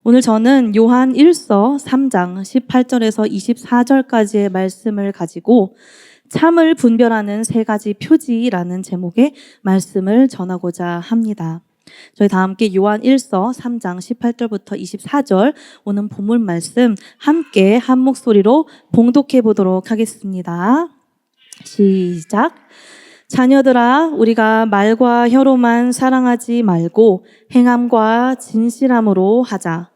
오늘 저는 요한 1서 3장 18절에서 24절까지의 말씀을 가지고 참을 분별하는 세 가지 표지라는 제목의 말씀을 전하고자 합니다. 저희 다 함께 요한 1서 3장 18절부터 24절 오늘 본문 말씀 함께 한 목소리로 봉독해 보도록 하겠습니다. 시작. 자녀들아, 우리가 말과 혀로만 사랑하지 말고 행함과 진실함으로 하자.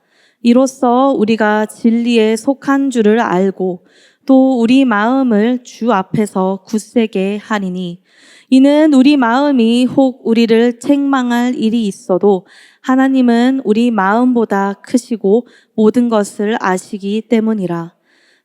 이로써 우리가 진리에 속한 줄을 알고 또 우리 마음을 주 앞에서 굳세게 하리니, 이는 우리 마음이 혹 우리를 책망할 일이 있어도 하나님은 우리 마음보다 크시고 모든 것을 아시기 때문이라.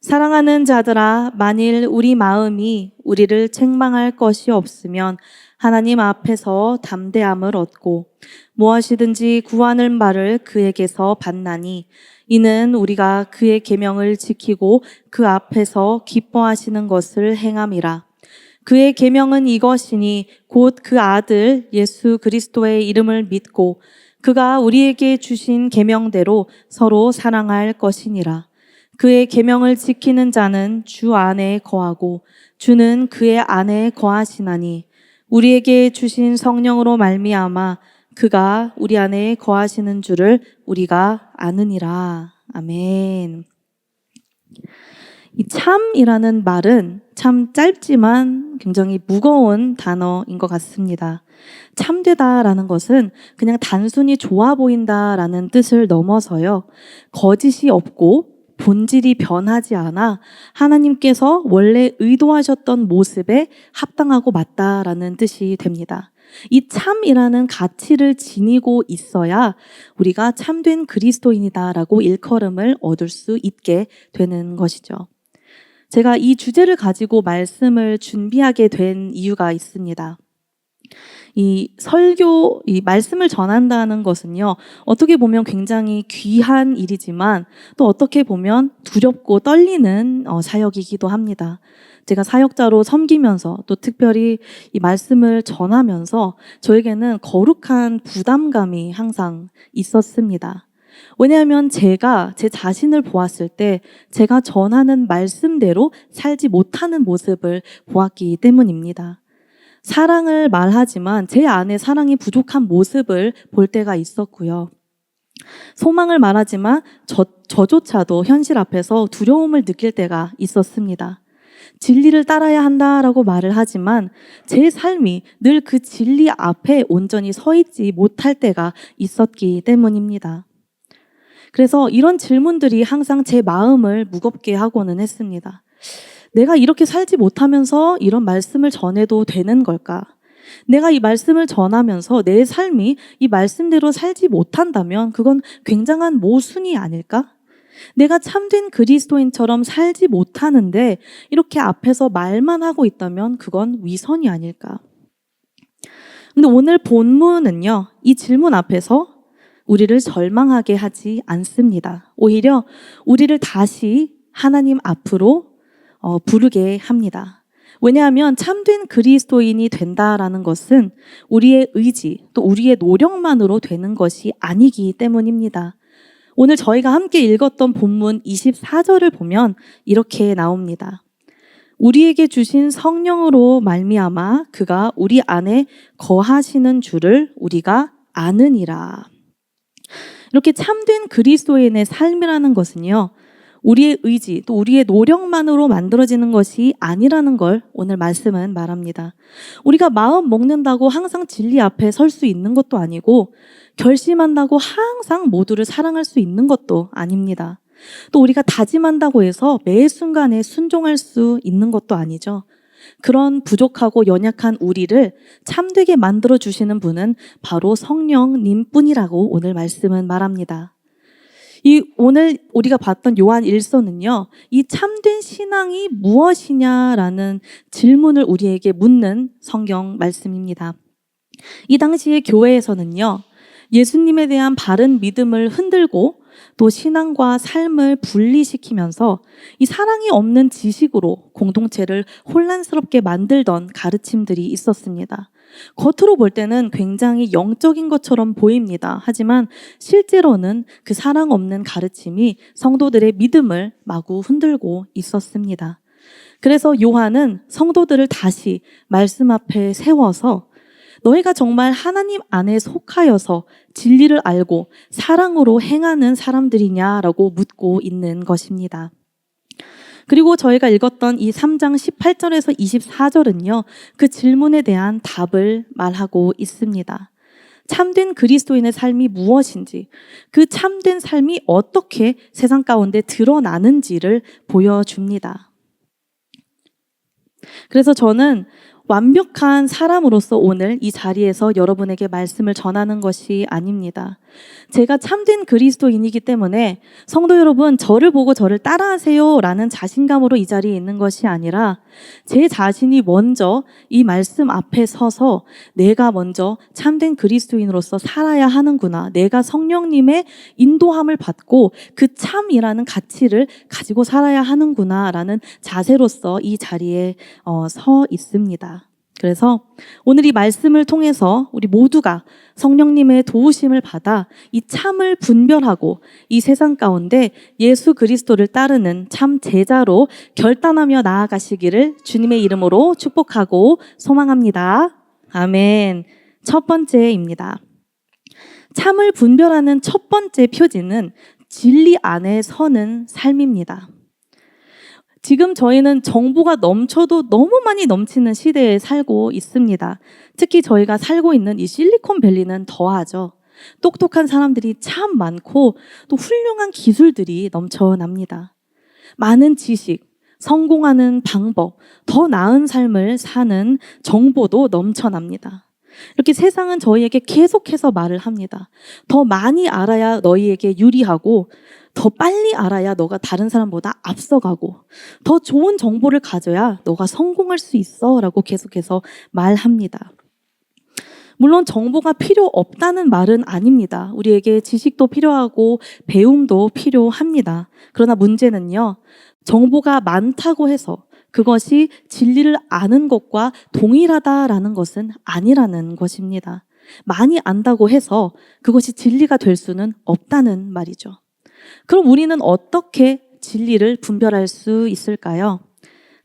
사랑하는 자들아, 만일 우리 마음이 우리를 책망할 것이 없으면 하나님 앞에서 담대함을 얻고 무엇이든지 구하는 바를 그에게서 받나니, 이는 우리가 그의 계명을 지키고 그 앞에서 기뻐하시는 것을 행함이라. 그의 계명은 이것이니 곧 그 아들 예수 그리스도의 이름을 믿고 그가 우리에게 주신 계명대로 서로 사랑할 것이니라. 그의 계명을 지키는 자는 주 안에 거하고 주는 그의 안에 거하시나니, 우리에게 주신 성령으로 말미암아 그가 우리 안에 거하시는 줄을 우리가 아느니라. 아멘. 이 참이라는 말은 참 짧지만 굉장히 무거운 단어인 것 같습니다. 참되다라는 것은 그냥 단순히 좋아 보인다라는 뜻을 넘어서요, 거짓이 없고 본질이 변하지 않아 하나님께서 원래 의도하셨던 모습에 합당하고 맞다라는 뜻이 됩니다. 이 참이라는 가치를 지니고 있어야 우리가 참된 그리스도인이다라고 일컬음을 얻을 수 있게 되는 것이죠. 제가 이 주제를 가지고 말씀을 준비하게 된 이유가 있습니다. 이 말씀을 전한다는 것은요, 어떻게 보면 굉장히 귀한 일이지만 또 어떻게 보면 두렵고 떨리는 사역이기도 합니다. 제가 사역자로 섬기면서 또 특별히 이 말씀을 전하면서 저에게는 거룩한 부담감이 항상 있었습니다. 왜냐하면 제가 제 자신을 보았을 때 제가 전하는 말씀대로 살지 못하는 모습을 보았기 때문입니다. 사랑을 말하지만 제 안에 사랑이 부족한 모습을 볼 때가 있었고요. 소망을 말하지만 저조차도 현실 앞에서 두려움을 느낄 때가 있었습니다. 진리를 따라야 한다라고 말을 하지만 제 삶이 늘 그 진리 앞에 온전히 서 있지 못할 때가 있었기 때문입니다. 그래서 이런 질문들이 항상 제 마음을 무겁게 하고는 했습니다. 내가 이렇게 살지 못하면서 이런 말씀을 전해도 되는 걸까? 내가 이 말씀을 전하면서 내 삶이 이 말씀대로 살지 못한다면 그건 굉장한 모순이 아닐까? 내가 참된 그리스도인처럼 살지 못하는데 이렇게 앞에서 말만 하고 있다면 그건 위선이 아닐까? 근데 오늘 본문은요, 이 질문 앞에서 우리를 절망하게 하지 않습니다. 오히려 우리를 다시 하나님 앞으로 부르게 합니다. 왜냐하면 참된 그리스도인이 된다라는 것은 우리의 의지 또 우리의 노력만으로 되는 것이 아니기 때문입니다. 오늘 저희가 함께 읽었던 본문 24절을 보면 이렇게 나옵니다. 우리에게 주신 성령으로 말미암아 그가 우리 안에 거하시는 줄을 우리가 아느니라. 이렇게 참된 그리스도인의 삶이라는 것은요, 우리의 의지 또 우리의 노력만으로 만들어지는 것이 아니라는 걸 오늘 말씀은 말합니다. 우리가 마음 먹는다고 항상 진리 앞에 설 수 있는 것도 아니고 결심한다고 항상 모두를 사랑할 수 있는 것도 아닙니다. 또 우리가 다짐한다고 해서 매 순간에 순종할 수 있는 것도 아니죠. 그런 부족하고 연약한 우리를 참되게 만들어주시는 분은 바로 성령님 뿐이라고 오늘 말씀은 말합니다. 오늘 우리가 봤던 요한 1서는요, 이 참된 신앙이 무엇이냐라는 질문을 우리에게 묻는 성경 말씀입니다. 이 당시의 교회에서는요, 예수님에 대한 바른 믿음을 흔들고 또 신앙과 삶을 분리시키면서 이 사랑이 없는 지식으로 공동체를 혼란스럽게 만들던 가르침들이 있었습니다. 겉으로 볼 때는 굉장히 영적인 것처럼 보입니다. 하지만 실제로는 그 사랑 없는 가르침이 성도들의 믿음을 마구 흔들고 있었습니다. 그래서 요한은 성도들을 다시 말씀 앞에 세워서 너희가 정말 하나님 안에 속하여서 진리를 알고 사랑으로 행하는 사람들이냐라고 묻고 있는 것입니다. 그리고 저희가 읽었던 이 3장 18절에서 24절은요, 그 질문에 대한 답을 말하고 있습니다. 참된 그리스도인의 삶이 무엇인지, 그 참된 삶이 어떻게 세상 가운데 드러나는지를 보여줍니다. 그래서 저는 완벽한 사람으로서 오늘 이 자리에서 여러분에게 말씀을 전하는 것이 아닙니다. 제가 참된 그리스도인이기 때문에 성도 여러분, 저를 보고 저를 따라하세요 라는 자신감으로 이 자리에 있는 것이 아니라 제 자신이 먼저 이 말씀 앞에 서서 내가 먼저 참된 그리스도인으로서 살아야 하는구나, 내가 성령님의 인도함을 받고 그 참이라는 가치를 가지고 살아야 하는구나 라는 자세로서 이 자리에 서 있습니다. 그래서 오늘 이 말씀을 통해서 우리 모두가 성령님의 도우심을 받아 이 참을 분별하고 이 세상 가운데 예수 그리스도를 따르는 참 제자로 결단하며 나아가시기를 주님의 이름으로 축복하고 소망합니다. 아멘. 첫 번째입니다. 참을 분별하는 첫 번째 표지는 진리 안에 서는 삶입니다. 지금 저희는 정보가 넘쳐도 너무 많이 넘치는 시대에 살고 있습니다. 특히 저희가 살고 있는 이 실리콘밸리는 더하죠. 똑똑한 사람들이 참 많고 또 훌륭한 기술들이 넘쳐납니다. 많은 지식, 성공하는 방법, 더 나은 삶을 사는 정보도 넘쳐납니다. 이렇게 세상은 저희에게 계속해서 말을 합니다. 더 많이 알아야 너희에게 유리하고 더 빨리 알아야 너가 다른 사람보다 앞서가고 더 좋은 정보를 가져야 너가 성공할 수 있어 라고 계속해서 말합니다. 물론 정보가 필요 없다는 말은 아닙니다. 우리에게 지식도 필요하고 배움도 필요합니다. 그러나 문제는요, 정보가 많다고 해서 그것이 진리를 아는 것과 동일하다라는 것은 아니라는 것입니다. 많이 안다고 해서 그것이 진리가 될 수는 없다는 말이죠. 그럼 우리는 어떻게 진리를 분별할 수 있을까요?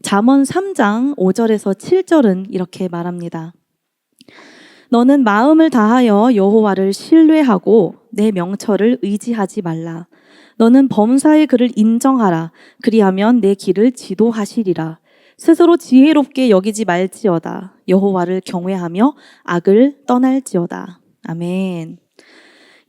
잠언 3장 5절에서 7절은 이렇게 말합니다. 너는 마음을 다하여 여호와를 신뢰하고 내 명철을 의지하지 말라. 너는 범사의 그를 인정하라. 그리하면 내 길을 지도하시리라. 스스로 지혜롭게 여기지 말지어다. 여호와를 경외하며 악을 떠날지어다. 아멘.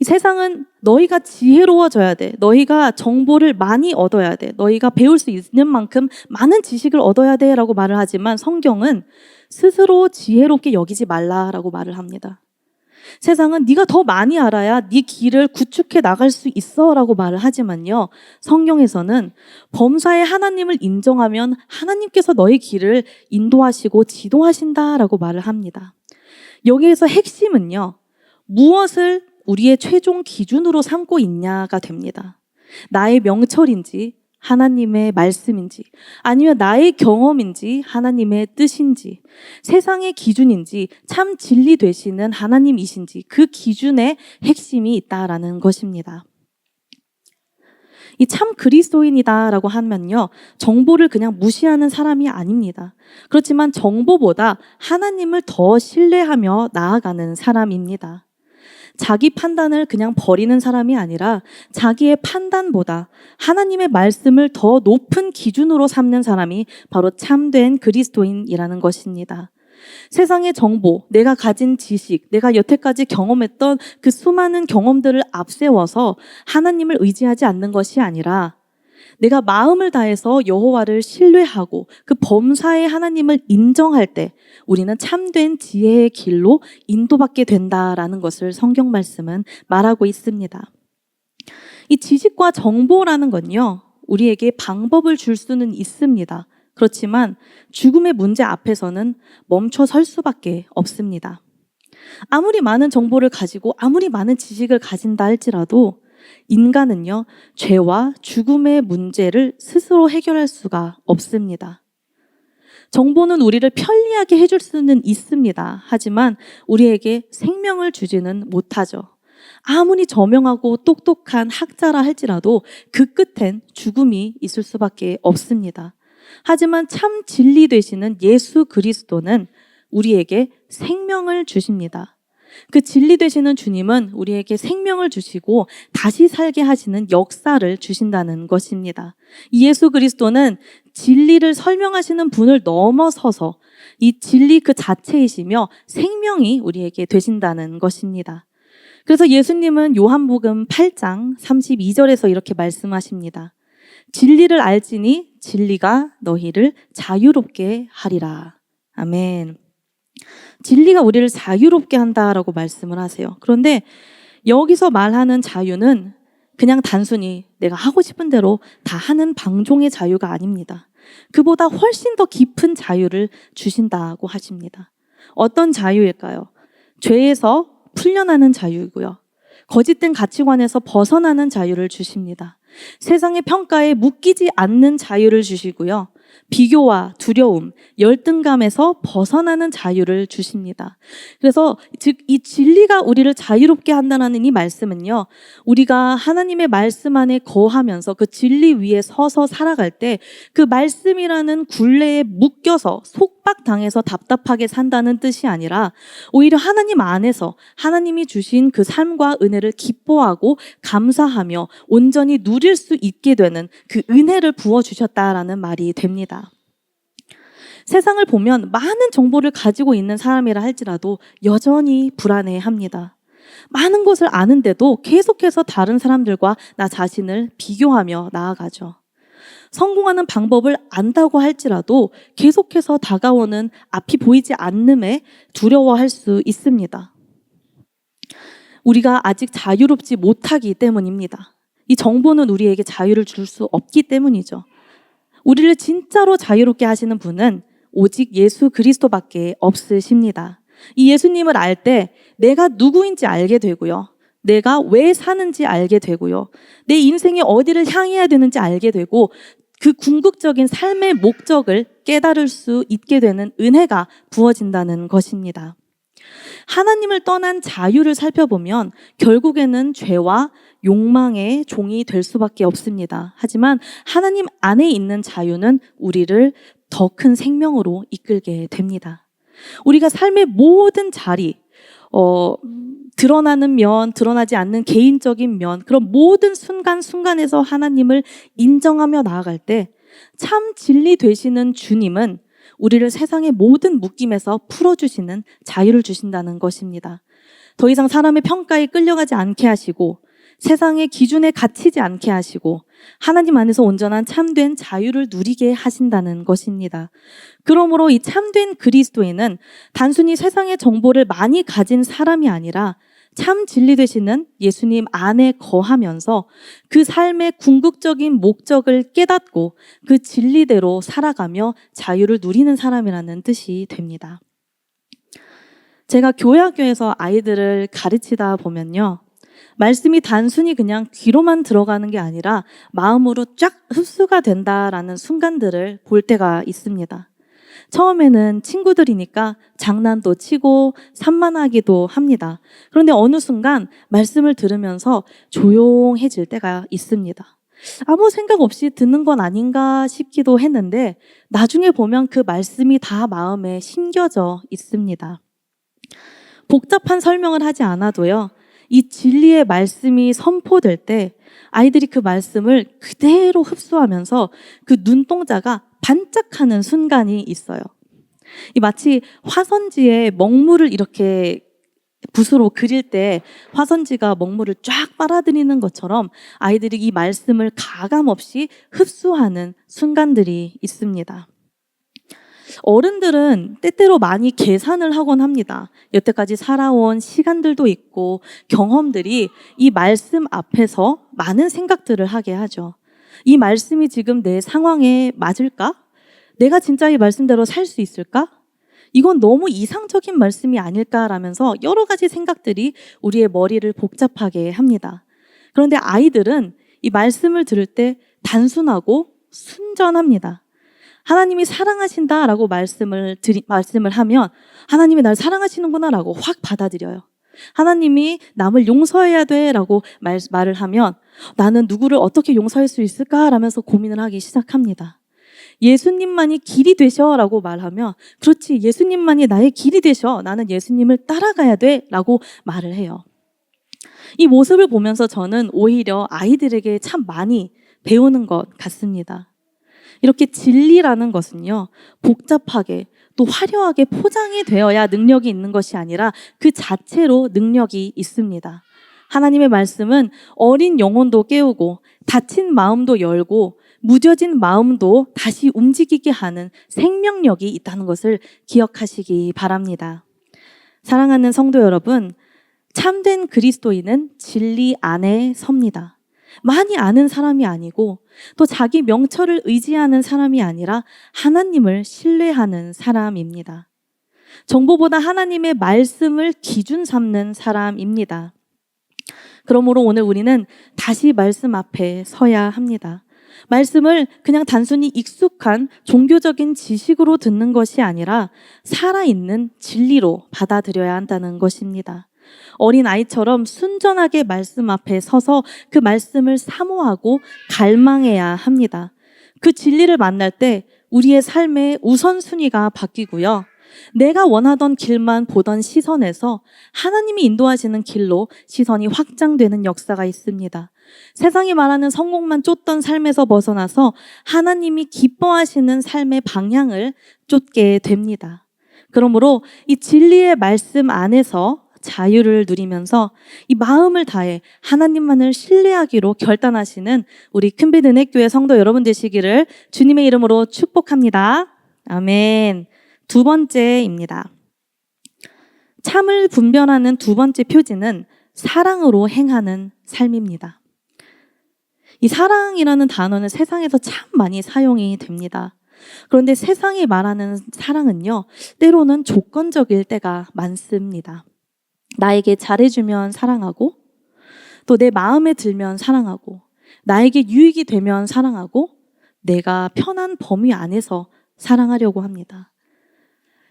이 세상은 너희가 지혜로워져야 돼. 너희가 정보를 많이 얻어야 돼. 너희가 배울 수 있는 만큼 많은 지식을 얻어야 돼 라고 말을 하지만 성경은 스스로 지혜롭게 여기지 말라라고 말을 합니다. 세상은 네가 더 많이 알아야 네 길을 구축해 나갈 수 있어 라고 말을 하지만요, 성경에서는 범사의 하나님을 인정하면 하나님께서 너의 길을 인도하시고 지도하신다라고 말을 합니다. 여기에서 핵심은요, 무엇을 우리의 최종 기준으로 삼고 있냐가 됩니다. 나의 명철인지 하나님의 말씀인지, 아니면 나의 경험인지 하나님의 뜻인지, 세상의 기준인지 참 진리 되시는 하나님이신지, 그 기준의 핵심이 있다라는 것입니다. 이 참 그리스도인이다라고 하면요, 정보를 그냥 무시하는 사람이 아닙니다. 그렇지만 정보보다 하나님을 더 신뢰하며 나아가는 사람입니다. 자기 판단을 그냥 버리는 사람이 아니라 자기의 판단보다 하나님의 말씀을 더 높은 기준으로 삼는 사람이 바로 참된 그리스도인이라는 것입니다. 세상의 정보, 내가 가진 지식, 내가 여태까지 경험했던 그 수많은 경험들을 앞세워서 하나님을 의지하지 않는 것이 아니라 내가 마음을 다해서 여호와를 신뢰하고 그 범사의 하나님을 인정할 때 우리는 참된 지혜의 길로 인도받게 된다라는 것을 성경 말씀은 말하고 있습니다. 이 지식과 정보라는 건요, 우리에게 방법을 줄 수는 있습니다. 그렇지만 죽음의 문제 앞에서는 멈춰 설 수밖에 없습니다. 아무리 많은 정보를 가지고 아무리 많은 지식을 가진다 할지라도 인간은요, 죄와 죽음의 문제를 스스로 해결할 수가 없습니다. 정보는 우리를 편리하게 해줄 수는 있습니다. 하지만 우리에게 생명을 주지는 못하죠. 아무리 저명하고 똑똑한 학자라 할지라도 그 끝엔 죽음이 있을 수밖에 없습니다. 하지만 참 진리 되시는 예수 그리스도는 우리에게 생명을 주십니다. 그 진리 되시는 주님은 우리에게 생명을 주시고 다시 살게 하시는 역사를 주신다는 것입니다. 이 예수 그리스도는 진리를 설명하시는 분을 넘어서서 이 진리 그 자체이시며 생명이 우리에게 되신다는 것입니다. 그래서 예수님은 요한복음 8장 32절에서 이렇게 말씀하십니다. 진리를 알지니 진리가 너희를 자유롭게 하리라. 아멘. 진리가 우리를 자유롭게 한다라고 말씀을 하세요. 그런데 여기서 말하는 자유는 그냥 단순히 내가 하고 싶은 대로 다 하는 방종의 자유가 아닙니다. 그보다 훨씬 더 깊은 자유를 주신다고 하십니다. 어떤 자유일까요? 죄에서 풀려나는 자유이고요. 거짓된 가치관에서 벗어나는 자유를 주십니다. 세상의 평가에 묶이지 않는 자유를 주시고요. 비교와 두려움, 열등감에서 벗어나는 자유를 주십니다. 그래서 즉 이 진리가 우리를 자유롭게 한다는 이 말씀은요. 우리가 하나님의 말씀 안에 거하면서 그 진리 위에 서서 살아갈 때 그 말씀이라는 굴레에 묶여서 속박당해서 답답하게 산다는 뜻이 아니라 오히려 하나님 안에서 하나님이 주신 그 삶과 은혜를 기뻐하고 감사하며 온전히 누릴 수 있게 되는 그 은혜를 부어주셨다라는 말이 됩니다. 세상을 보면 많은 정보를 가지고 있는 사람이라 할지라도 여전히 불안해합니다. 많은 것을 아는데도 계속해서 다른 사람들과 나 자신을 비교하며 나아가죠. 성공하는 방법을 안다고 할지라도 계속해서 다가오는 앞이 보이지 않음에 두려워할 수 있습니다. 우리가 아직 자유롭지 못하기 때문입니다. 이 정보는 우리에게 자유를 줄 수 없기 때문이죠. 우리를 진짜로 자유롭게 하시는 분은 오직 예수 그리스도밖에 없으십니다. 이 예수님을 알 때 내가 누구인지 알게 되고요. 내가 왜 사는지 알게 되고요. 내 인생이 어디를 향해야 되는지 알게 되고 그 궁극적인 삶의 목적을 깨달을 수 있게 되는 은혜가 부어진다는 것입니다. 하나님을 떠난 자유를 살펴보면 결국에는 죄와 욕망의 종이 될 수밖에 없습니다. 하지만 하나님 안에 있는 자유는 우리를 더 큰 생명으로 이끌게 됩니다. 우리가 삶의 모든 자리, 드러나는 면, 드러나지 않는 개인적인 면, 그런 모든 순간순간에서 하나님을 인정하며 나아갈 때 참 진리 되시는 주님은 우리를 세상의 모든 묶임에서 풀어주시는 자유를 주신다는 것입니다. 더 이상 사람의 평가에 끌려가지 않게 하시고 세상의 기준에 갇히지 않게 하시고 하나님 안에서 온전한 참된 자유를 누리게 하신다는 것입니다. 그러므로 이 참된 그리스도인은 단순히 세상의 정보를 많이 가진 사람이 아니라 참 진리 되시는 예수님 안에 거하면서 그 삶의 궁극적인 목적을 깨닫고 그 진리대로 살아가며 자유를 누리는 사람이라는 뜻이 됩니다. 제가 교회학교에서 아이들을 가르치다 보면요. 말씀이 단순히 그냥 귀로만 들어가는 게 아니라 마음으로 쫙 흡수가 된다라는 순간들을 볼 때가 있습니다. 처음에는 친구들이니까 장난도 치고 산만하기도 합니다. 그런데 어느 순간 말씀을 들으면서 조용해질 때가 있습니다. 아무 생각 없이 듣는 건 아닌가 싶기도 했는데 나중에 보면 그 말씀이 다 마음에 심겨져 있습니다. 복잡한 설명을 하지 않아도요. 이 진리의 말씀이 선포될 때 아이들이 그 말씀을 그대로 흡수하면서 그 눈동자가 반짝하는 순간이 있어요. 이 마치 화선지에 먹물을 이렇게 붓으로 그릴 때 화선지가 먹물을 쫙 빨아들이는 것처럼 아이들이 이 말씀을 가감 없이 흡수하는 순간들이 있습니다. 어른들은 때때로 많이 계산을 하곤 합니다. 여태까지 살아온 시간들도 있고 경험들이 이 말씀 앞에서 많은 생각들을 하게 하죠. 이 말씀이 지금 내 상황에 맞을까? 내가 진짜 이 말씀대로 살 수 있을까? 이건 너무 이상적인 말씀이 아닐까라면서 여러 가지 생각들이 우리의 머리를 복잡하게 합니다. 그런데 아이들은 이 말씀을 들을 때 단순하고 순전합니다. 하나님이 사랑하신다라고 말씀을 하면 하나님이 날 사랑하시는구나라고 확 받아들여요. 하나님이 남을 용서해야 돼라고 말을 하면 나는 누구를 어떻게 용서할 수 있을까라면서 고민을 하기 시작합니다. 예수님만이 길이 되셔라고 말하면 그렇지, 예수님만이 나의 길이 되셔, 나는 예수님을 따라가야 돼라고 말을 해요. 이 모습을 보면서 저는 오히려 아이들에게 참 많이 배우는 것 같습니다. 이렇게 진리라는 것은요, 복잡하게 또 화려하게 포장이 되어야 능력이 있는 것이 아니라 그 자체로 능력이 있습니다. 하나님의 말씀은 어린 영혼도 깨우고 닫힌 마음도 열고 무뎌진 마음도 다시 움직이게 하는 생명력이 있다는 것을 기억하시기 바랍니다. 사랑하는 성도 여러분, 참된 그리스도인은 진리 안에 섭니다. 많이 아는 사람이 아니고 또 자기 명철을 의지하는 사람이 아니라 하나님을 신뢰하는 사람입니다. 정보보다 하나님의 말씀을 기준 삼는 사람입니다. 그러므로 오늘 우리는 다시 말씀 앞에 서야 합니다. 말씀을 그냥 단순히 익숙한 종교적인 지식으로 듣는 것이 아니라 살아있는 진리로 받아들여야 한다는 것입니다. 어린 아이처럼 순전하게 말씀 앞에 서서 그 말씀을 사모하고 갈망해야 합니다. 그 진리를 만날 때 우리의 삶의 우선순위가 바뀌고요. 내가 원하던 길만 보던 시선에서 하나님이 인도하시는 길로 시선이 확장되는 역사가 있습니다. 세상이 말하는 성공만 쫓던 삶에서 벗어나서 하나님이 기뻐하시는 삶의 방향을 쫓게 됩니다. 그러므로 이 진리의 말씀 안에서 자유를 누리면서 이 마음을 다해 하나님만을 신뢰하기로 결단하시는 우리 큰빛 은혜교회 성도 여러분 되시기를 주님의 이름으로 축복합니다. 아멘. 두 번째입니다. 참을 분별하는 두 번째 표지는 사랑으로 행하는 삶입니다. 이 사랑이라는 단어는 세상에서 참 많이 사용이 됩니다. 그런데 세상이 말하는 사랑은요, 때로는 조건적일 때가 많습니다. 나에게 잘해주면 사랑하고, 또 내 마음에 들면 사랑하고, 나에게 유익이 되면 사랑하고, 내가 편한 범위 안에서 사랑하려고 합니다.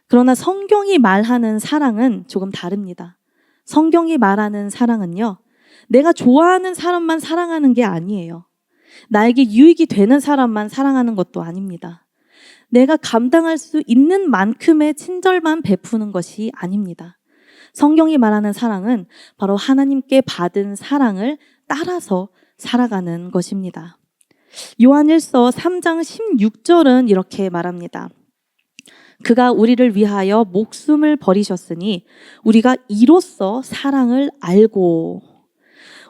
그러나 성경이 말하는 사랑은 조금 다릅니다. 성경이 말하는 사랑은요, 내가 좋아하는 사람만 사랑하는 게 아니에요. 나에게 유익이 되는 사람만 사랑하는 것도 아닙니다. 내가 감당할 수 있는 만큼의 친절만 베푸는 것이 아닙니다. 성경이 말하는 사랑은 바로 하나님께 받은 사랑을 따라서 살아가는 것입니다. 요한일서 3장 16절은 이렇게 말합니다. 그가 우리를 위하여 목숨을 버리셨으니 우리가 이로써 사랑을 알고,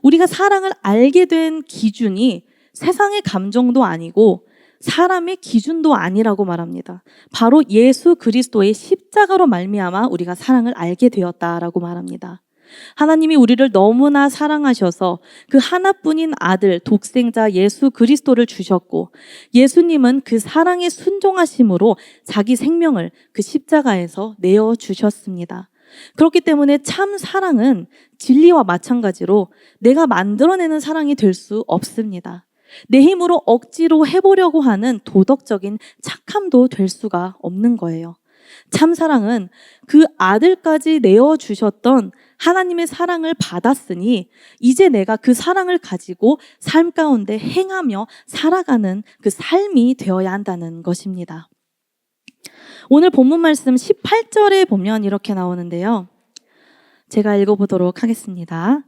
우리가 사랑을 알게 된 기준이 세상의 감정도 아니고 사람의 기준도 아니라고 말합니다. 바로 예수 그리스도의 십자가로 말미암아 우리가 사랑을 알게 되었다라고 말합니다. 하나님이 우리를 너무나 사랑하셔서 그 하나뿐인 아들 독생자 예수 그리스도를 주셨고, 예수님은 그 사랑에 순종하심으로 자기 생명을 그 십자가에서 내어주셨습니다. 그렇기 때문에 참 사랑은 진리와 마찬가지로 내가 만들어내는 사랑이 될 수 없습니다. 내 힘으로 억지로 해보려고 하는 도덕적인 착함도 될 수가 없는 거예요. 참사랑은 그 아들까지 내어주셨던 하나님의 사랑을 받았으니 이제 내가 그 사랑을 가지고 삶 가운데 행하며 살아가는 그 삶이 되어야 한다는 것입니다. 오늘 본문 말씀 18절에 보면 이렇게 나오는데요. 제가 읽어보도록 하겠습니다.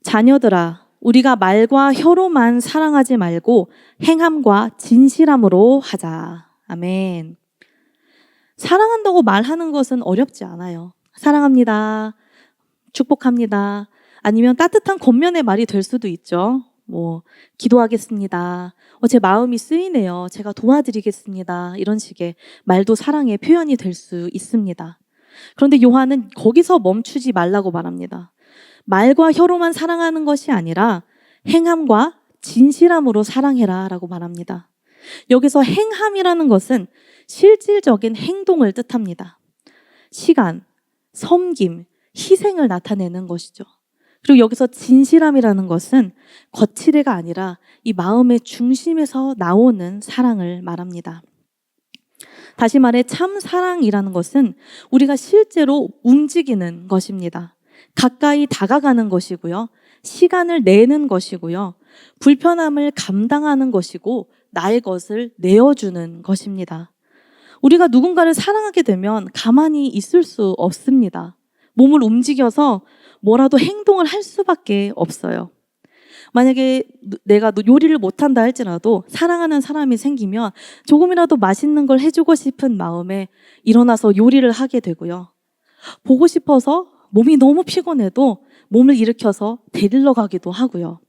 자녀들아, 우리가 말과 혀로만 사랑하지 말고 행함과 진실함으로 하자. 아멘. 사랑한다고 말하는 것은 어렵지 않아요. 사랑합니다. 축복합니다. 아니면 따뜻한 겉면의 말이 될 수도 있죠. 기도하겠습니다. 제 마음이 쓰이네요. 제가 도와드리겠습니다. 이런 식의 말도 사랑의 표현이 될 수 있습니다. 그런데 요한은 거기서 멈추지 말라고 말합니다. 말과 혀로만 사랑하는 것이 아니라 행함과 진실함으로 사랑해라 라고 말합니다. 여기서 행함이라는 것은 실질적인 행동을 뜻합니다. 시간, 섬김, 희생을 나타내는 것이죠. 그리고 여기서 진실함이라는 것은 거칠애가 아니라 이 마음의 중심에서 나오는 사랑을 말합니다. 다시 말해 참 사랑이라는 것은 우리가 실제로 움직이는 것입니다. 가까이 다가가는 것이고요. 시간을 내는 것이고요. 불편함을 감당하는 것이고 나의 것을 내어주는 것입니다. 우리가 누군가를 사랑하게 되면 가만히 있을 수 없습니다. 몸을 움직여서 뭐라도 행동을 할 수밖에 없어요. 만약에 내가 요리를 못한다 할지라도 사랑하는 사람이 생기면 조금이라도 맛있는 걸 해주고 싶은 마음에 일어나서 요리를 하게 되고요. 보고 싶어서 몸이 너무 피곤해도 몸을 일으켜서 데리러 가기도 하고요.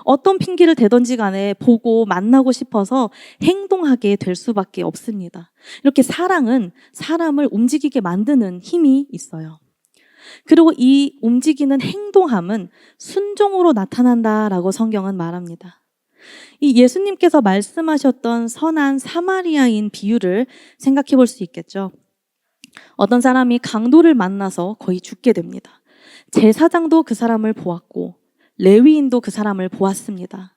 어떤 핑계를 대던지 간에 보고 만나고 싶어서 행동하게 될 수밖에 없습니다. 이렇게 사랑은 사람을 움직이게 만드는 힘이 있어요. 그리고 이 움직이는 행동함은 순종으로 나타난다라고 성경은 말합니다. 이 예수님께서 말씀하셨던 선한 사마리아인 비유를 생각해 볼 수 있겠죠. 어떤 사람이 강도를 만나서 거의 죽게 됩니다. 제사장도 그 사람을 보았고 레위인도 그 사람을 보았습니다.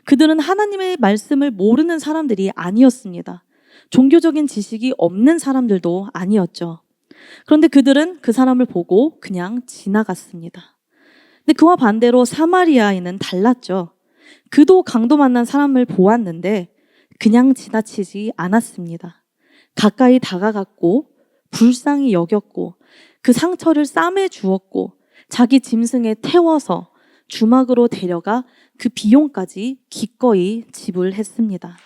그들은 하나님의 말씀을 모르는 사람들이 아니었습니다. 종교적인 지식이 없는 사람들도 아니었죠. 그런데 그들은 그 사람을 보고 그냥 지나갔습니다. 근데 그와 반대로 사마리아인은 달랐죠. 그도 강도 만난 사람을 보았는데 그냥 지나치지 않았습니다. 가까이 다가갔고 불쌍히 여겼고 그 상처를 싸매 주었고 자기 짐승에 태워서 주막으로 데려가 그 비용까지 기꺼이 지불했습니다.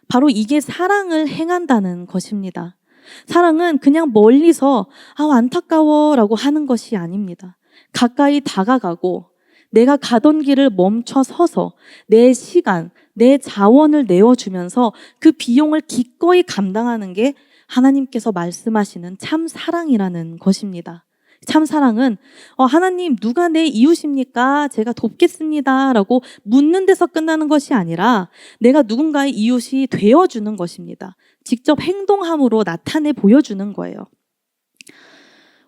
바로 이게 사랑을 행한다는 것입니다. 사랑은 그냥 멀리서 안타까워라고 하는 것이 아닙니다. 가까이 다가가고 내가 가던 길을 멈춰 서서 내 시간, 내 자원을 내어주면서 그 비용을 기꺼이 감당하는 게 하나님께서 말씀하시는 참 사랑이라는 것입니다. 참 사랑은 하나님 누가 내 이웃입니까? 제가 돕겠습니다 라고 묻는 데서 끝나는 것이 아니라 내가 누군가의 이웃이 되어주는 것입니다. 직접 행동함으로 나타내 보여주는 거예요.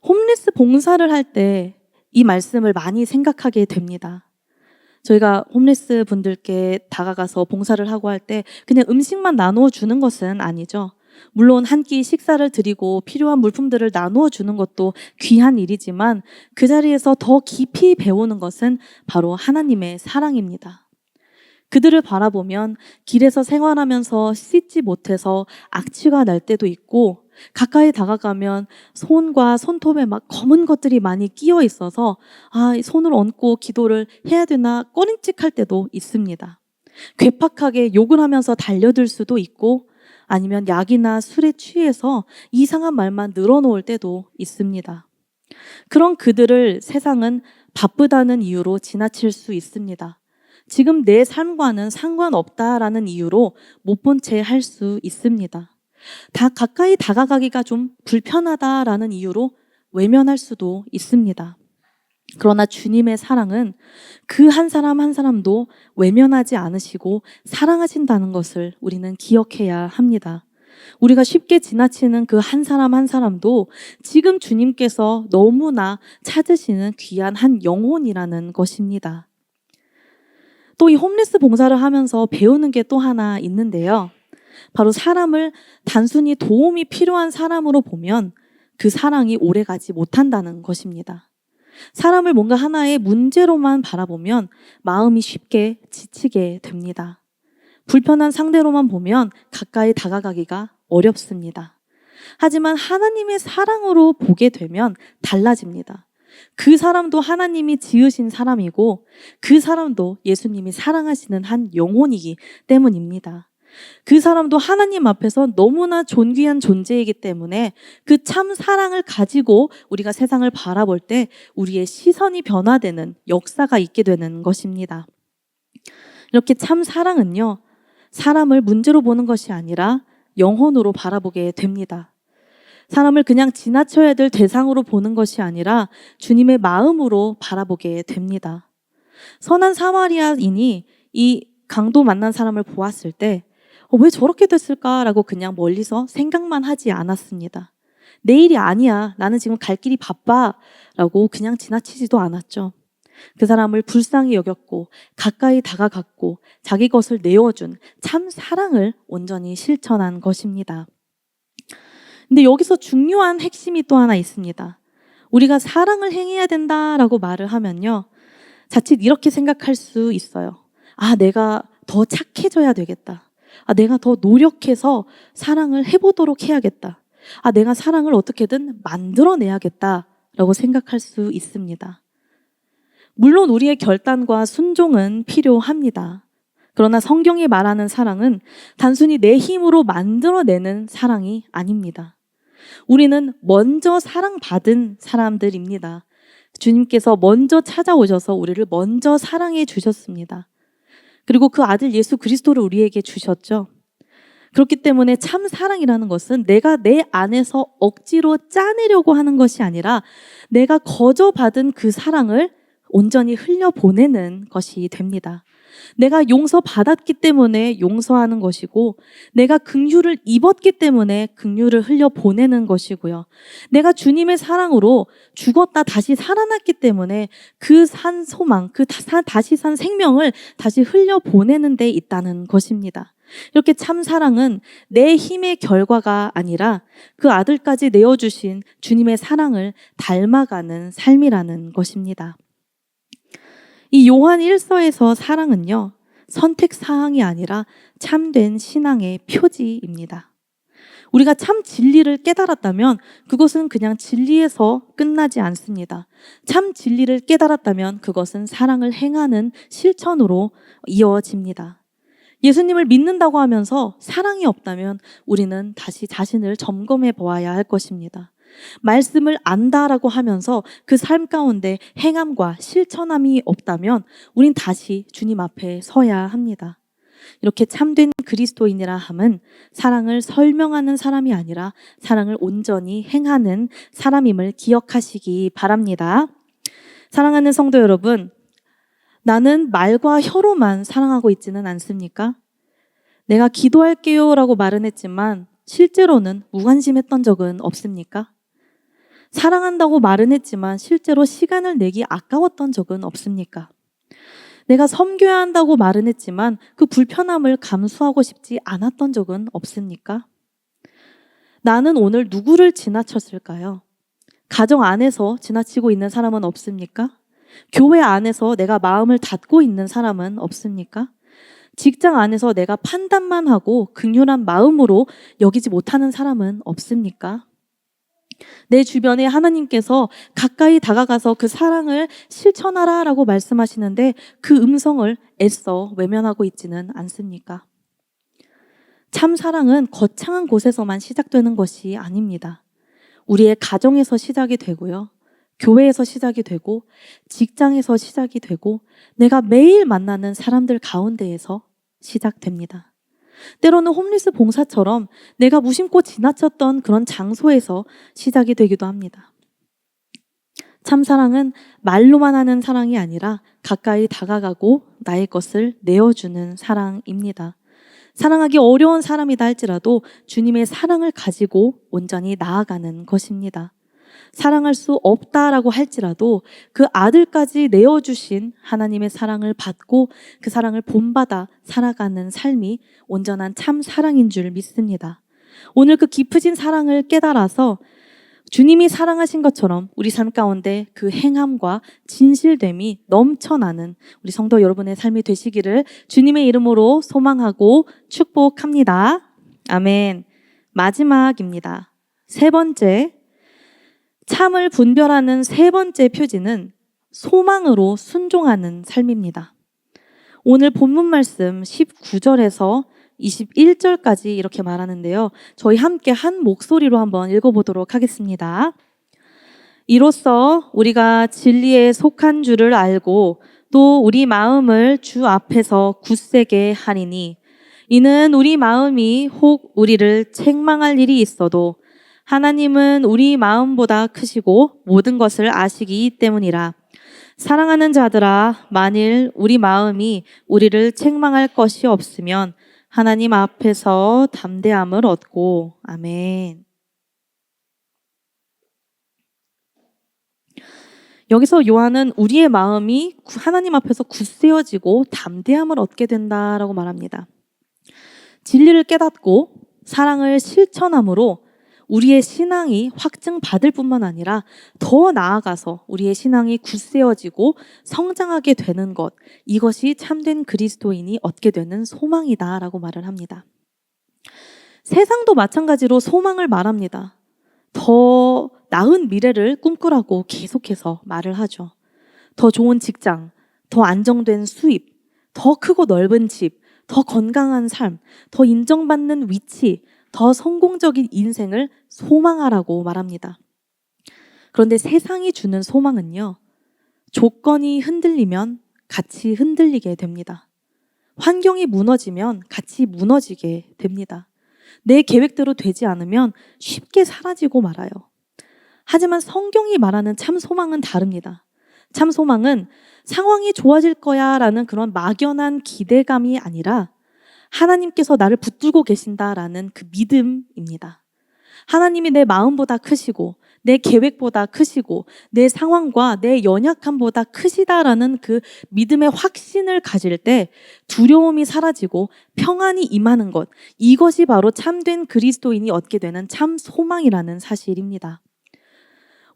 홈리스 봉사를 할 때 이 말씀을 많이 생각하게 됩니다. 저희가 홈리스 분들께 다가가서 봉사를 하고 할 때 그냥 음식만 나누어 주는 것은 아니죠. 물론 한 끼 식사를 드리고 필요한 물품들을 나누어 주는 것도 귀한 일이지만 그 자리에서 더 깊이 배우는 것은 바로 하나님의 사랑입니다. 그들을 바라보면 길에서 생활하면서 씻지 못해서 악취가 날 때도 있고 가까이 다가가면 손과 손톱에 막 검은 것들이 많이 끼어 있어서 손을 얹고 기도를 해야 되나 꺼림칙할 때도 있습니다. 괴팍하게 욕을 하면서 달려들 수도 있고 아니면 약이나 술에 취해서 이상한 말만 늘어놓을 때도 있습니다. 그런 그들을 세상은 바쁘다는 이유로 지나칠 수 있습니다. 지금 내 삶과는 상관없다라는 이유로 못 본 채 할 수 있습니다. 다 가까이 다가가기가 좀 불편하다라는 이유로 외면할 수도 있습니다. 그러나 주님의 사랑은 그 한 사람 한 사람도 외면하지 않으시고 사랑하신다는 것을 우리는 기억해야 합니다. 우리가 쉽게 지나치는 그 한 사람 한 사람도 지금 주님께서 너무나 찾으시는 귀한 한 영혼이라는 것입니다. 또 이 홈리스 봉사를 하면서 배우는 게 또 하나 있는데요. 바로 사람을 단순히 도움이 필요한 사람으로 보면 그 사랑이 오래가지 못한다는 것입니다. 사람을 뭔가 하나의 문제로만 바라보면 마음이 쉽게 지치게 됩니다. 불편한 상대로만 보면 가까이 다가가기가 어렵습니다. 하지만 하나님의 사랑으로 보게 되면 달라집니다. 그 사람도 하나님이 지으신 사람이고 그 사람도 예수님이 사랑하시는 한 영혼이기 때문입니다. 그 사람도 하나님 앞에서 너무나 존귀한 존재이기 때문에 그 참 사랑을 가지고 우리가 세상을 바라볼 때 우리의 시선이 변화되는 역사가 있게 되는 것입니다. 이렇게 참 사랑은요, 사람을 문제로 보는 것이 아니라 영혼으로 바라보게 됩니다. 사람을 그냥 지나쳐야 될 대상으로 보는 것이 아니라 주님의 마음으로 바라보게 됩니다. 선한 사마리아인이 이 강도 만난 사람을 보았을 때 왜 저렇게 됐을까라고 그냥 멀리서 생각만 하지 않았습니다. 내 일이 아니야. 나는 지금 갈 길이 바빠. 라고 그냥 지나치지도 않았죠. 그 사람을 불쌍히 여겼고 가까이 다가갔고 자기 것을 내어준 참 사랑을 온전히 실천한 것입니다. 근데 여기서 중요한 핵심이 또 하나 있습니다. 우리가 사랑을 행해야 된다라고 말을 하면요, 자칫 이렇게 생각할 수 있어요. 아, 내가 더 착해져야 되겠다. 아, 내가 더 노력해서 사랑을 해보도록 해야겠다. 아, 내가 사랑을 어떻게든 만들어내야겠다라고 생각할 수 있습니다. 물론 우리의 결단과 순종은 필요합니다. 그러나 성경이 말하는 사랑은 단순히 내 힘으로 만들어내는 사랑이 아닙니다. 우리는 먼저 사랑받은 사람들입니다. 주님께서 먼저 찾아오셔서 우리를 먼저 사랑해 주셨습니다. 그리고 그 아들 예수 그리스도를 우리에게 주셨죠. 그렇기 때문에 참 사랑이라는 것은 내가 내 안에서 억지로 짜내려고 하는 것이 아니라 내가 거저받은 그 사랑을 온전히 흘려보내는 것이 됩니다. 내가 용서받았기 때문에 용서하는 것이고, 내가 긍휼을 입었기 때문에 긍휼을 흘려보내는 것이고요. 내가 주님의 사랑으로 죽었다 다시 살아났기 때문에 그 산 소망, 다시 산 생명을 다시 흘려보내는 데 있다는 것입니다. 이렇게 참 사랑은 내 힘의 결과가 아니라 그 아들까지 내어주신 주님의 사랑을 닮아가는 삶이라는 것입니다. 이 요한 1서에서 사랑은요, 선택 사항이 아니라 참된 신앙의 표지입니다. 우리가 참 진리를 깨달았다면 그것은 그냥 진리에서 끝나지 않습니다. 참 진리를 깨달았다면 그것은 사랑을 행하는 실천으로 이어집니다. 예수님을 믿는다고 하면서 사랑이 없다면 우리는 다시 자신을 점검해 보아야 할 것입니다. 말씀을 안다라고 하면서 그 삶 가운데 행함과 실천함이 없다면 우린 다시 주님 앞에 서야 합니다. 이렇게 참된 그리스도인이라 함은 사랑을 설명하는 사람이 아니라 사랑을 온전히 행하는 사람임을 기억하시기 바랍니다. 사랑하는 성도 여러분, 나는 말과 혀로만 사랑하고 있지는 않습니까? 내가 기도할게요 라고 말은 했지만 실제로는 무관심했던 적은 없습니까? 사랑한다고 말은 했지만 실제로 시간을 내기 아까웠던 적은 없습니까? 내가 섬겨야 한다고 말은 했지만 그 불편함을 감수하고 싶지 않았던 적은 없습니까? 나는 오늘 누구를 지나쳤을까요? 가정 안에서 지나치고 있는 사람은 없습니까? 교회 안에서 내가 마음을 닫고 있는 사람은 없습니까? 직장 안에서 내가 판단만 하고 긍휼한 마음으로 여기지 못하는 사람은 없습니까? 내 주변에 하나님께서 가까이 다가가서 그 사랑을 실천하라 라고 말씀하시는데 그 음성을 애써 외면하고 있지는 않습니까? 참 사랑은 거창한 곳에서만 시작되는 것이 아닙니다. 우리의 가정에서 시작이 되고요. 교회에서 시작이 되고 직장에서 시작이 되고 내가 매일 만나는 사람들 가운데에서 시작됩니다. 때로는 홈리스 봉사처럼 내가 무심코 지나쳤던 그런 장소에서 시작이 되기도 합니다. 참 사랑은 말로만 하는 사랑이 아니라 가까이 다가가고 나의 것을 내어주는 사랑입니다. 사랑하기 어려운 사람이다 할지라도 주님의 사랑을 가지고 온전히 나아가는 것입니다. 사랑할 수 없다라고 할지라도 그 아들까지 내어주신 하나님의 사랑을 받고 그 사랑을 본받아 살아가는 삶이 온전한 참 사랑인 줄 믿습니다. 오늘 그 깊으신 사랑을 깨달아서 주님이 사랑하신 것처럼 우리 삶 가운데 그 행함과 진실됨이 넘쳐나는 우리 성도 여러분의 삶이 되시기를 주님의 이름으로 소망하고 축복합니다. 아멘. 마지막입니다. 세 번째, 참을 분별하는 세 번째 표지는 소망으로 순종하는 삶입니다. 오늘 본문 말씀 19절에서 21절까지 이렇게 말하는데요. 저희 함께 한 목소리로 한번 읽어보도록 하겠습니다. 이로써 우리가 진리에 속한 줄을 알고 또 우리 마음을 주 앞에서 굳세게 하리니 이는 우리 마음이 혹 우리를 책망할 일이 있어도 하나님은 우리 마음보다 크시고 모든 것을 아시기 때문이라. 사랑하는 자들아, 만일 우리 마음이 우리를 책망할 것이 없으면 하나님 앞에서 담대함을 얻고. 아멘. 여기서 요한은 우리의 마음이 하나님 앞에서 굳세어지고 담대함을 얻게 된다라고 말합니다. 진리를 깨닫고 사랑을 실천함으로 우리의 신앙이 확증받을 뿐만 아니라 더 나아가서 우리의 신앙이 굳세어지고 성장하게 되는 것, 이것이 참된 그리스도인이 얻게 되는 소망이다라고 말을 합니다. 세상도 마찬가지로 소망을 말합니다. 더 나은 미래를 꿈꾸라고 계속해서 말을 하죠. 더 좋은 직장, 더 안정된 수입, 더 크고 넓은 집, 더 건강한 삶, 더 인정받는 위치, 더 성공적인 인생을 소망하라고 말합니다. 그런데 세상이 주는 소망은요, 조건이 흔들리면 같이 흔들리게 됩니다. 환경이 무너지면 같이 무너지게 됩니다. 내 계획대로 되지 않으면 쉽게 사라지고 말아요. 하지만 성경이 말하는 참 소망은 다릅니다. 참 소망은 상황이 좋아질 거야 라는 그런 막연한 기대감이 아니라 하나님께서 나를 붙들고 계신다라는 그 믿음입니다. 하나님이 내 마음보다 크시고 내 계획보다 크시고 내 상황과 내 연약함보다 크시다라는 그 믿음의 확신을 가질 때 두려움이 사라지고 평안이 임하는 것, 이것이 바로 참된 그리스도인이 얻게 되는 참 소망이라는 사실입니다.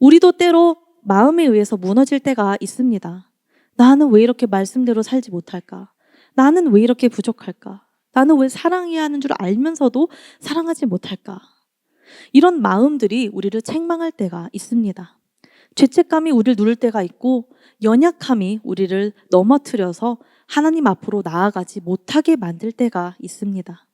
우리도 때로 마음에 의해서 무너질 때가 있습니다. 나는 왜 이렇게 말씀대로 살지 못할까? 나는 왜 이렇게 부족할까? 나는 왜 사랑해야 하는 줄 알면서도 사랑하지 못할까? 이런 마음들이 우리를 책망할 때가 있습니다. 죄책감이 우리를 누를 때가 있고 연약함이 우리를 넘어뜨려서 하나님 앞으로 나아가지 못하게 만들 때가 있습니다.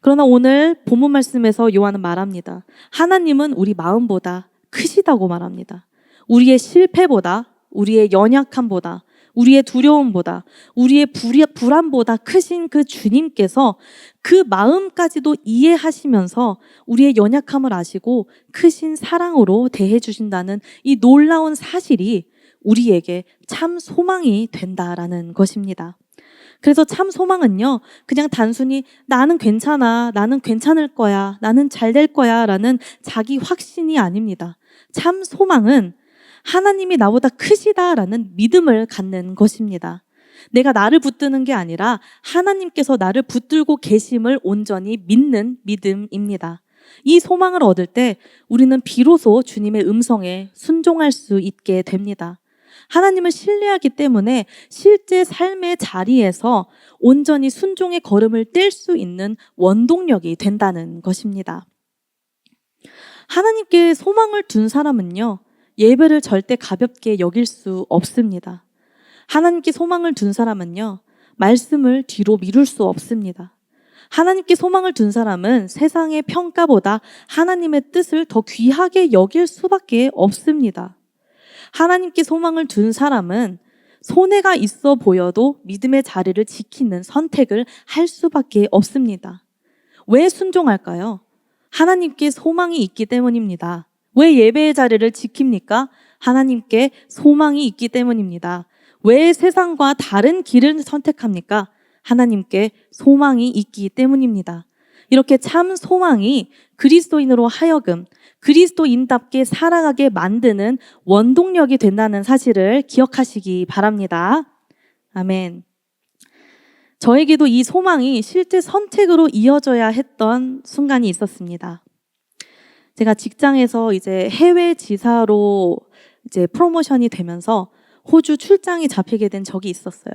그러나 오늘 본문 말씀에서 요한은 말합니다. 하나님은 우리 마음보다 크시다고 말합니다. 우리의 실패보다, 우리의 연약함보다, 우리의 두려움보다, 우리의 불안보다 크신 그 주님께서 그 마음까지도 이해하시면서 우리의 연약함을 아시고 크신 사랑으로 대해 주신다는 이 놀라운 사실이 우리에게 참 소망이 된다라는 것입니다. 그래서 참 소망은요, 그냥 단순히 나는 괜찮아, 나는 괜찮을 거야, 나는 잘 될 거야 라는 자기 확신이 아닙니다. 참 소망은 하나님이 나보다 크시다라는 믿음을 갖는 것입니다. 내가 나를 붙드는 게 아니라 하나님께서 나를 붙들고 계심을 온전히 믿는 믿음입니다. 이 소망을 얻을 때 우리는 비로소 주님의 음성에 순종할 수 있게 됩니다. 하나님을 신뢰하기 때문에 실제 삶의 자리에서 온전히 순종의 걸음을 뗄 수 있는 원동력이 된다는 것입니다. 하나님께 소망을 둔 사람은요, 예배를 절대 가볍게 여길 수 없습니다. 하나님께 소망을 둔 사람은요, 말씀을 뒤로 미룰 수 없습니다. 하나님께 소망을 둔 사람은 세상의 평가보다 하나님의 뜻을 더 귀하게 여길 수밖에 없습니다. 하나님께 소망을 둔 사람은 손해가 있어 보여도 믿음의 자리를 지키는 선택을 할 수밖에 없습니다. 왜 순종할까요? 하나님께 소망이 있기 때문입니다. 왜 예배의 자리를 지킵니까? 하나님께 소망이 있기 때문입니다. 왜 세상과 다른 길을 선택합니까? 하나님께 소망이 있기 때문입니다. 이렇게 참 소망이 그리스도인으로 하여금 그리스도인답게 살아가게 만드는 원동력이 된다는 사실을 기억하시기 바랍니다. 아멘. 저에게도 이 소망이 실제 선택으로 이어져야 했던 순간이 있었습니다. 제가 직장에서 이제 해외 지사로 이제 프로모션이 되면서 호주 출장이 잡히게 된 적이 있었어요.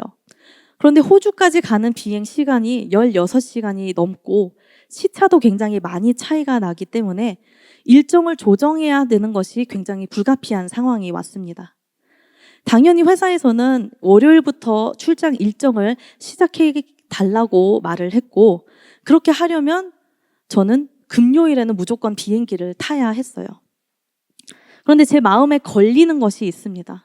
그런데 호주까지 가는 비행 시간이 16시간이 넘고 시차도 굉장히 많이 차이가 나기 때문에 일정을 조정해야 되는 것이 굉장히 불가피한 상황이 왔습니다. 당연히 회사에서는 월요일부터 출장 일정을 시작해 달라고 말을 했고, 그렇게 하려면 저는 금요일에는 무조건 비행기를 타야 했어요. 그런데 제 마음에 걸리는 것이 있습니다.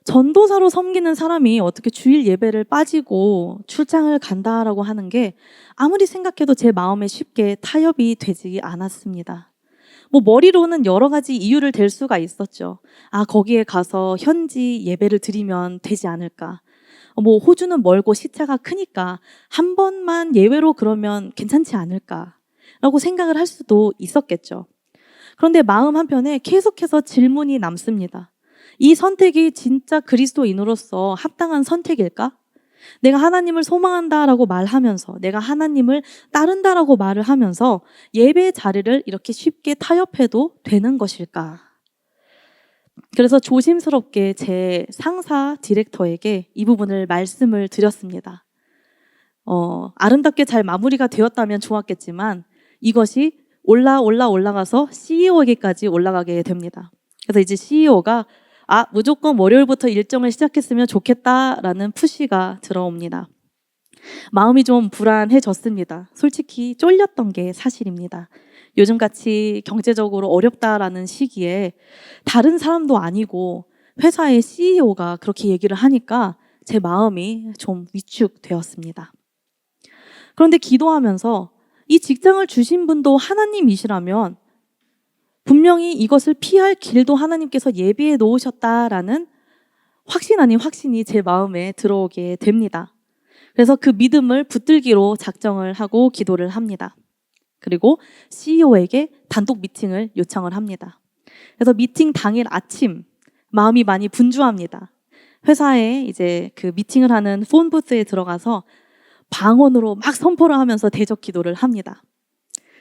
전도사로 섬기는 사람이 어떻게 주일 예배를 빠지고 출장을 간다라고 하는 게 아무리 생각해도 제 마음에 쉽게 타협이 되지 않았습니다. 머리로는 여러 가지 이유를 댈 수가 있었죠. 거기에 가서 현지 예배를 드리면 되지 않을까. 호주는 멀고 시차가 크니까 한 번만 예외로 그러면 괜찮지 않을까. 라고 생각을 할 수도 있었겠죠. 그런데 마음 한편에 계속해서 질문이 남습니다. 이 선택이 진짜 그리스도인으로서 합당한 선택일까? 내가 하나님을 소망한다라고 말하면서, 내가 하나님을 따른다라고 말을 하면서 예배의 자리를 이렇게 쉽게 타협해도 되는 것일까? 그래서 조심스럽게 제 상사 디렉터에게 이 부분을 말씀을 드렸습니다. 아름답게 잘 마무리가 되었다면 좋았겠지만 이것이 올라가서 CEO에게까지 올라가게 됩니다. 그래서 이제 CEO가 무조건 월요일부터 일정을 시작했으면 좋겠다라는 푸시가 들어옵니다. 마음이 좀 불안해졌습니다. 솔직히 쫄렸던 게 사실입니다. 요즘같이 경제적으로 어렵다라는 시기에 다른 사람도 아니고 회사의 CEO가 그렇게 얘기를 하니까 제 마음이 좀 위축되었습니다. 그런데 기도하면서 이 직장을 주신 분도 하나님이시라면 분명히 이것을 피할 길도 하나님께서 예비해 놓으셨다라는 확신 아닌 확신이 제 마음에 들어오게 됩니다. 그래서 그 믿음을 붙들기로 작정을 하고 기도를 합니다. 그리고 CEO에게 단독 미팅을 요청을 합니다. 그래서 미팅 당일 아침 마음이 많이 분주합니다. 회사에 이제 그 미팅을 하는 폰 부스에 들어가서 방언으로 막 선포를 하면서 대적 기도를 합니다.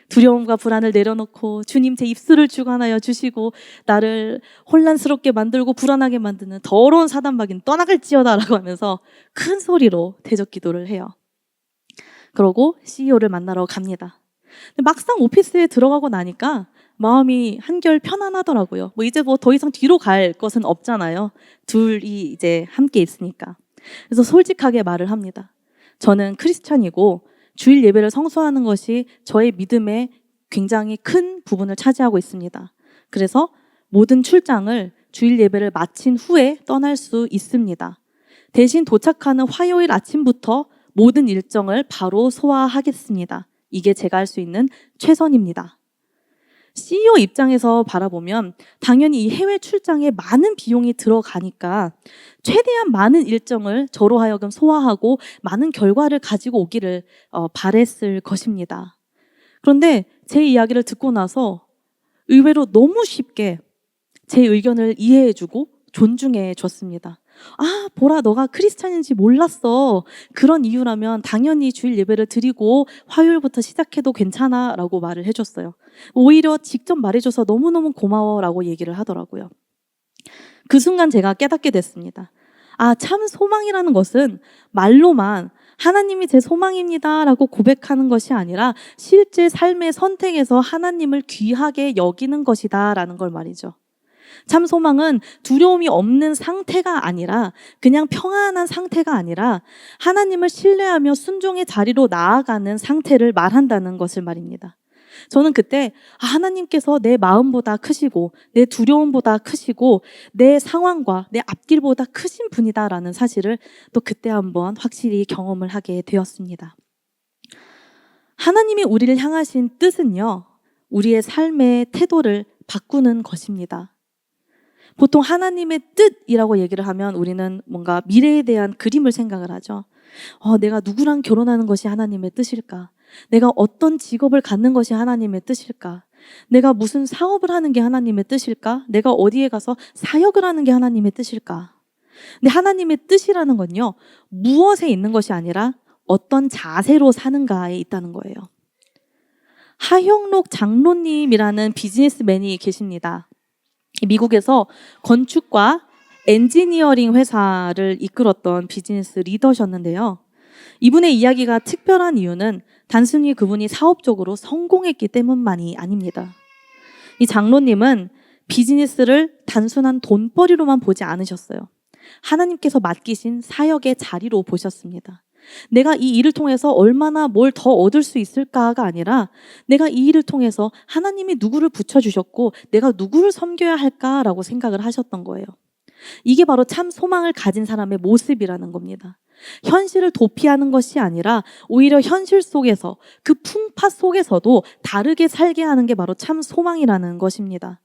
두려움과 불안을 내려놓고 주님 제 입술을 주관하여 주시고 나를 혼란스럽게 만들고 불안하게 만드는 더러운 사단마귀는 떠나갈지어다라고 하면서 큰 소리로 대적 기도를 해요. 그러고 CEO를 만나러 갑니다. 근데 막상 오피스에 들어가고 나니까 마음이 한결 편안하더라고요. 이제 더 이상 뒤로 갈 것은 없잖아요. 둘이 이제 함께 있으니까. 그래서 솔직하게 말을 합니다. 저는 크리스찬이고 주일 예배를 성수하는 것이 저의 믿음의 굉장히 큰 부분을 차지하고 있습니다. 그래서 모든 출장을 주일 예배를 마친 후에 떠날 수 있습니다. 대신 도착하는 화요일 아침부터 모든 일정을 바로 소화하겠습니다. 이게 제가 할 수 있는 최선입니다. CEO 입장에서 바라보면 당연히 이 해외 출장에 많은 비용이 들어가니까 최대한 많은 일정을 저로 하여금 소화하고 많은 결과를 가지고 오기를 바랬을 것입니다. 그런데 제 이야기를 듣고 나서 의외로 너무 쉽게 제 의견을 이해해주고 존중해줬습니다. 보라, 너가 크리스찬인지 몰랐어. 그런 이유라면 당연히 주일 예배를 드리고 화요일부터 시작해도 괜찮아 라고 말을 해줬어요. 오히려 직접 말해줘서 너무너무 고마워 라고 얘기를 하더라고요. 그 순간 제가 깨닫게 됐습니다. 참 소망이라는 것은 말로만 하나님이 제 소망입니다 라고 고백하는 것이 아니라 실제 삶의 선택에서 하나님을 귀하게 여기는 것이다 라는 걸 말이죠. 참 소망은 두려움이 없는 상태가 아니라 그냥 평안한 상태가 아니라 하나님을 신뢰하며 순종의 자리로 나아가는 상태를 말한다는 것을 말입니다. 저는 그때 하나님께서 내 마음보다 크시고 내 두려움보다 크시고 내 상황과 내 앞길보다 크신 분이다라는 사실을 또 그때 한번 확실히 경험을 하게 되었습니다. 하나님이 우리를 향하신 뜻은요, 우리의 삶의 태도를 바꾸는 것입니다. 보통 하나님의 뜻이라고 얘기를 하면 우리는 뭔가 미래에 대한 그림을 생각을 하죠. 내가 누구랑 결혼하는 것이 하나님의 뜻일까? 내가 어떤 직업을 갖는 것이 하나님의 뜻일까? 내가 무슨 사업을 하는 게 하나님의 뜻일까? 내가 어디에 가서 사역을 하는 게 하나님의 뜻일까? 근데 하나님의 뜻이라는 건요, 무엇에 있는 것이 아니라 어떤 자세로 사는가에 있다는 거예요. 하형록 장로님이라는 비즈니스맨이 계십니다. 미국에서 건축과 엔지니어링 회사를 이끌었던 비즈니스 리더셨는데요. 이분의 이야기가 특별한 이유는 단순히 그분이 사업적으로 성공했기 때문만이 아닙니다. 이 장로님은 비즈니스를 단순한 돈벌이로만 보지 않으셨어요. 하나님께서 맡기신 사역의 자리로 보셨습니다. 내가 이 일을 통해서 얼마나 뭘 더 얻을 수 있을까가 아니라 내가 이 일을 통해서 하나님이 누구를 붙여주셨고 내가 누구를 섬겨야 할까라고 생각을 하셨던 거예요. 이게 바로 참 소망을 가진 사람의 모습이라는 겁니다. 현실을 도피하는 것이 아니라 오히려 현실 속에서 그 풍파 속에서도 다르게 살게 하는 게 바로 참 소망이라는 것입니다.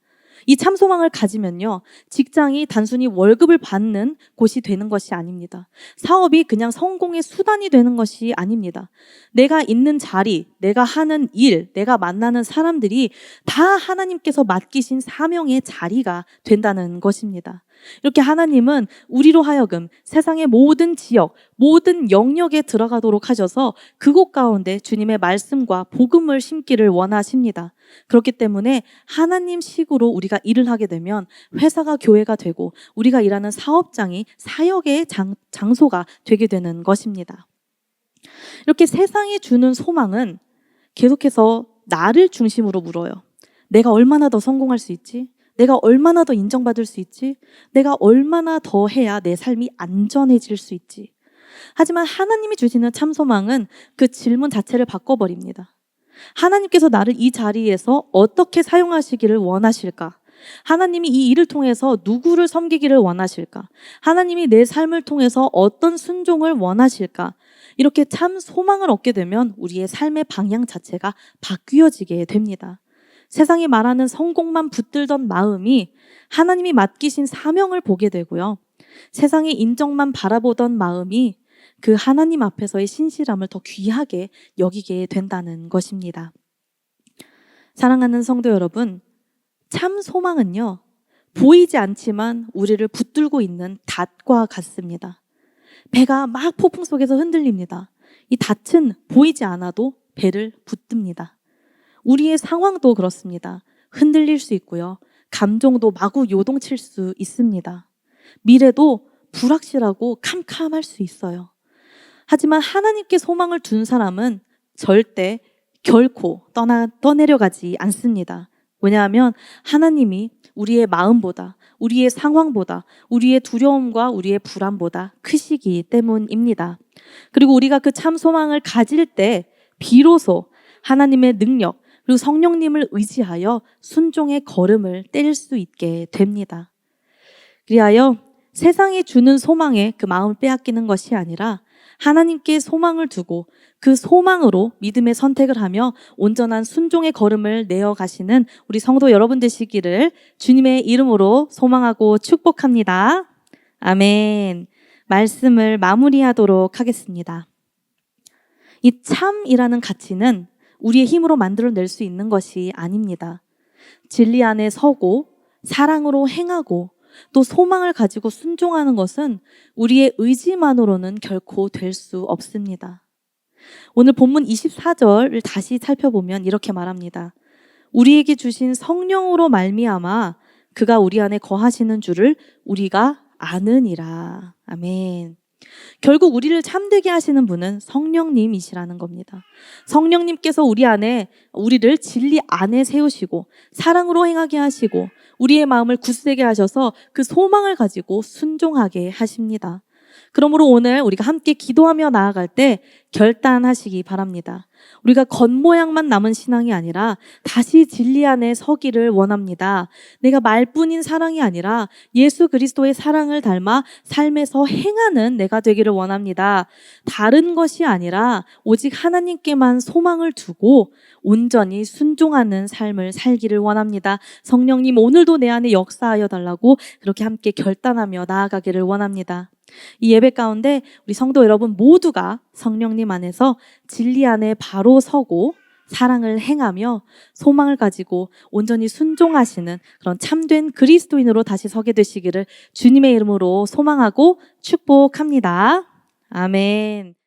이 참 소망을 가지면요, 직장이 단순히 월급을 받는 곳이 되는 것이 아닙니다. 사업이 그냥 성공의 수단이 되는 것이 아닙니다. 내가 있는 자리, 내가 하는 일, 내가 만나는 사람들이 다 하나님께서 맡기신 사명의 자리가 된다는 것입니다. 이렇게 하나님은 우리로 하여금 세상의 모든 지역, 모든 영역에 들어가도록 하셔서 그곳 가운데 주님의 말씀과 복음을 심기를 원하십니다. 그렇기 때문에 하나님 식으로 우리가 일을 하게 되면 회사가 교회가 되고 우리가 일하는 사업장이 사역의 장소가 되게 되는 것입니다. 이렇게 세상이 주는 소망은 계속해서 나를 중심으로 물어요. 내가 얼마나 더 성공할 수 있지? 내가 얼마나 더 인정받을 수 있지? 내가 얼마나 더 해야 내 삶이 안전해질 수 있지? 하지만 하나님이 주시는 참 소망은 그 질문 자체를 바꿔버립니다. 하나님께서 나를 이 자리에서 어떻게 사용하시기를 원하실까? 하나님이 이 일을 통해서 누구를 섬기기를 원하실까? 하나님이 내 삶을 통해서 어떤 순종을 원하실까? 이렇게 참 소망을 얻게 되면 우리의 삶의 방향 자체가 바뀌어지게 됩니다. 세상이 말하는 성공만 붙들던 마음이 하나님이 맡기신 사명을 보게 되고요. 세상의 인정만 바라보던 마음이 그 하나님 앞에서의 신실함을 더 귀하게 여기게 된다는 것입니다. 사랑하는 성도 여러분, 참 소망은요, 보이지 않지만 우리를 붙들고 있는 닷과 같습니다. 배가 막 폭풍 속에서 흔들립니다. 이 닷은 보이지 않아도 배를 붙듭니다. 우리의 상황도 그렇습니다. 흔들릴 수 있고요. 감정도 마구 요동칠 수 있습니다. 미래도 불확실하고 캄캄할 수 있어요. 하지만 하나님께 소망을 둔 사람은 절대 결코 떠내려가지 않습니다. 왜냐하면 하나님이 우리의 마음보다, 우리의 상황보다, 우리의 두려움과 우리의 불안보다 크시기 때문입니다. 그리고 우리가 그 참 소망을 가질 때 비로소 하나님의 능력, 그리고 성령님을 의지하여 순종의 걸음을 뗄 수 있게 됩니다. 그리하여 세상이 주는 소망에 그 마음을 빼앗기는 것이 아니라 하나님께 소망을 두고 그 소망으로 믿음의 선택을 하며 온전한 순종의 걸음을 내어가시는 우리 성도 여러분 되시기를 주님의 이름으로 소망하고 축복합니다. 아멘. 말씀을 마무리하도록 하겠습니다. 이 참이라는 가치는 우리의 힘으로 만들어낼 수 있는 것이 아닙니다. 진리 안에 서고 사랑으로 행하고 또 소망을 가지고 순종하는 것은 우리의 의지만으로는 결코 될 수 없습니다. 오늘 본문 24절을 다시 살펴보면 이렇게 말합니다. 우리에게 주신 성령으로 말미암아 그가 우리 안에 거하시는 줄을 우리가 아느니라. 아멘. 결국 우리를 참되게 하시는 분은 성령님이시라는 겁니다. 성령님께서 우리 안에 우리를 진리 안에 세우시고 사랑으로 행하게 하시고 우리의 마음을 굳세게 하셔서 그 소망을 가지고 순종하게 하십니다. 그러므로 오늘 우리가 함께 기도하며 나아갈 때 결단하시기 바랍니다. 우리가 겉모양만 남은 신앙이 아니라 다시 진리 안에 서기를 원합니다. 내가 말뿐인 사랑이 아니라 예수 그리스도의 사랑을 닮아 삶에서 행하는 내가 되기를 원합니다. 다른 것이 아니라 오직 하나님께만 소망을 두고 온전히 순종하는 삶을 살기를 원합니다. 성령님 오늘도 내 안에 역사하여 달라고 그렇게 함께 결단하며 나아가기를 원합니다. 이 예배 가운데 우리 성도 여러분 모두가 성령님 안에서 진리 안에 바로 서고 사랑을 행하며 소망을 가지고 온전히 순종하시는 그런 참된 그리스도인으로 다시 서게 되시기를 주님의 이름으로 소망하고 축복합니다. 아멘.